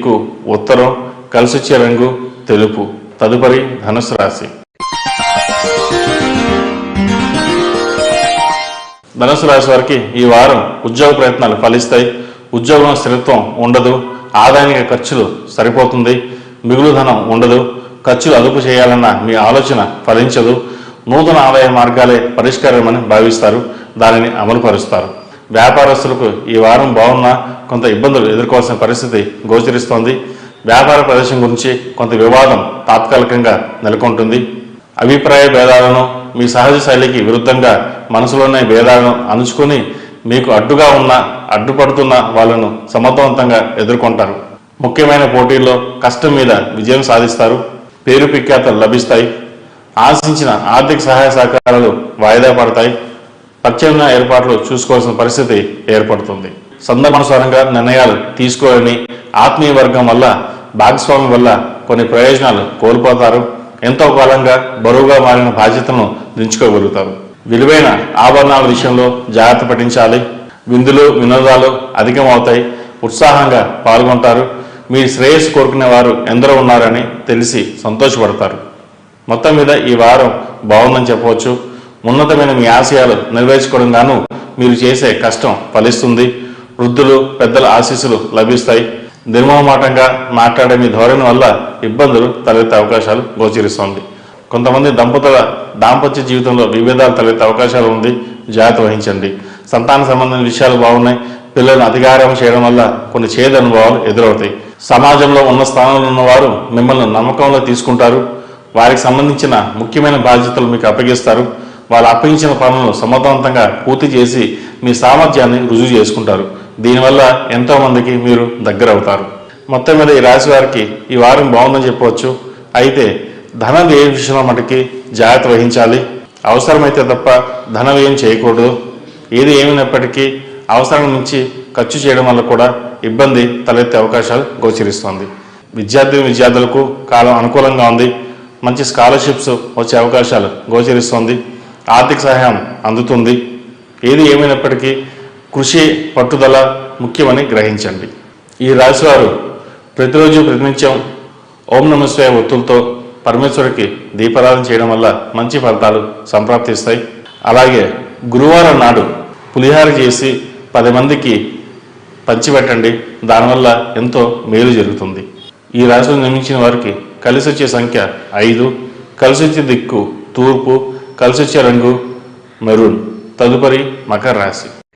దిక్కు ఉత్తరం, కలిసొచ్చే రంగు తెలుపు. తదుపరి ధనుసు రాశి. ధనుసు రాశి వారికి ఈ వారం ఉద్యోగ ప్రయత్నాలు ఫలిస్తాయి. ఉద్యోగంలో స్థిరత్వం ఉండదు. ఆదాయానికి ఖర్చులు సరిపోతుంది. మిగులు ధనం ఉండదు. ఖర్చులు అదుపు చేయాలన్న మీ ఆలోచన ఫలించదు. నూతన ఆదాయ మార్గాలే పరిష్కారమని భావిస్తారు. దానిని అమలుపరుస్తారు. వ్యాపారస్తులకు ఈ వారం బాగున్నా కొంత ఇబ్బందులు ఎదుర్కోవాల్సిన పరిస్థితి గోచరిస్తోంది. వ్యాపార ప్రదేశం గురించి కొంత వివాదం తాత్కాలికంగా నెలకొంటుంది. అభిప్రాయ భేదాలను, మీ సహజ శైలికి విరుద్ధంగా మనసులోనే భేదాలను అణుచుకొని మీకు అడ్డుపడుతున్న వాళ్ళను సమర్థవంతంగా ఎదుర్కొంటారు. ముఖ్యమైన పోటీల్లో కష్టం మీద విజయం సాధిస్తారు. పేరు ప్రఖ్యాతలు లభిస్తాయి. ఆశించిన ఆర్థిక సహాయ సహకారాలు వాయిదా పడతాయి. ప్రత్యామ్నాయ ఏర్పాట్లు చూసుకోవాల్సిన పరిస్థితి ఏర్పడుతుంది. సందర్భానుసారంగా నిర్ణయాలు తీసుకోవాలని ఆత్మీయ వర్గం వల్ల, భాగస్వామి వల్ల కొన్ని ప్రయోజనాలు కోల్పోతారు. ఎంతో కాలంగా బరువుగా మారిన బాధ్యతలను దించుకోగలుగుతారు. విలువైన ఆభరణాల విషయంలో జాగ్రత్త పఠించాలి. విందులు వినోదాలు అధికమవుతాయి. ఉత్సాహంగా పాల్గొంటారు. మీ శ్రేయస్సు కోరుకునే వారు ఎందరో ఉన్నారని తెలిసి సంతోషపడతారు. మొత్తం మీద ఈ వారం బాగుందని చెప్పవచ్చు. ఉన్నతమైన మీ ఆశయాలు నెరవేర్చుకోవడం గాను మీరు చేసే కష్టం ఫలిస్తుంది. వృద్ధులు పెద్దల ఆశీస్సులు లభిస్తాయి. నిర్మమాటంగా మాట్లాడే మీ ధోరణి వల్ల ఇబ్బందులు తలెత్తే అవకాశాలు గోచరిస్తోంది. కొంతమంది దంపతుల దాంపత్య జీవితంలో విభేదాలు తలెత్తే అవకాశాలు ఉంది. జాగ్రత్త వహించండి. సంతాన సంబంధించిన విషయాలు బాగున్నాయి. పిల్లలను అధికారం చేయడం వల్ల కొన్ని చేదు అనుభవాలు ఎదురవుతాయి. సమాజంలో ఉన్న స్థానంలో ఉన్నవారు మిమ్మల్ని నమ్మకంలో తీసుకుంటారు. వారికి సంబంధించిన ముఖ్యమైన బాధ్యతలు మీకు అప్పగిస్తారు. వాళ్ళు అప్పగించిన పనులను సమర్థవంతంగా పూర్తి చేసి మీ సామర్థ్యాన్ని రుజువు చేసుకుంటారు. దీనివల్ల ఎంతో మందికి మీరు దగ్గర అవుతారు. మొత్తం మీద ఈ రాశి వారికి ఈ వారం బాగుందని చెప్పవచ్చు. అయితే ధన వ్యయ విషయంలో మటుకి జాగ్రత్త వహించాలి. అవసరమైతే తప్ప ధన వ్యయం చేయకూడదు. ఏది ఏమైనప్పటికీ అవసరం నుంచి ఖర్చు చేయడం వల్ల కూడా ఇబ్బంది తలెత్తే అవకాశాలు గోచరిస్తోంది. విద్యార్థులకు కాలం అనుకూలంగా ఉంది. మంచి స్కాలర్షిప్స్ వచ్చే అవకాశాలు గోచరిస్తోంది. ఆర్థిక సహాయం అందుతుంది. ఏది ఏమైనప్పటికీ కృషి, పట్టుదల ముఖ్యమని గ్రహించండి. ఈ రాశివారు ప్రతిరోజు ప్రతినిత్యం ఓం నమః శివాయ ఒత్తులతో పరమేశ్వరికి దీపారాధన చేయడం వల్ల మంచి ఫలితాలు సంప్రాప్తిస్తాయి. అలాగే గురువారం నాడు పులిహార చేసి 10 మందికి పంచిపెట్టండి. దానివల్ల ఎంతో మేలు జరుగుతుంది. ఈ రాశిలో జన్మించిన వారికి కలిసి వచ్చే సంఖ్య 5, కలిసి వచ్చే దిక్కు తూర్పు, కలిసి వచ్చే రంగు మెరూన్. తదుపరి మకర రాశి.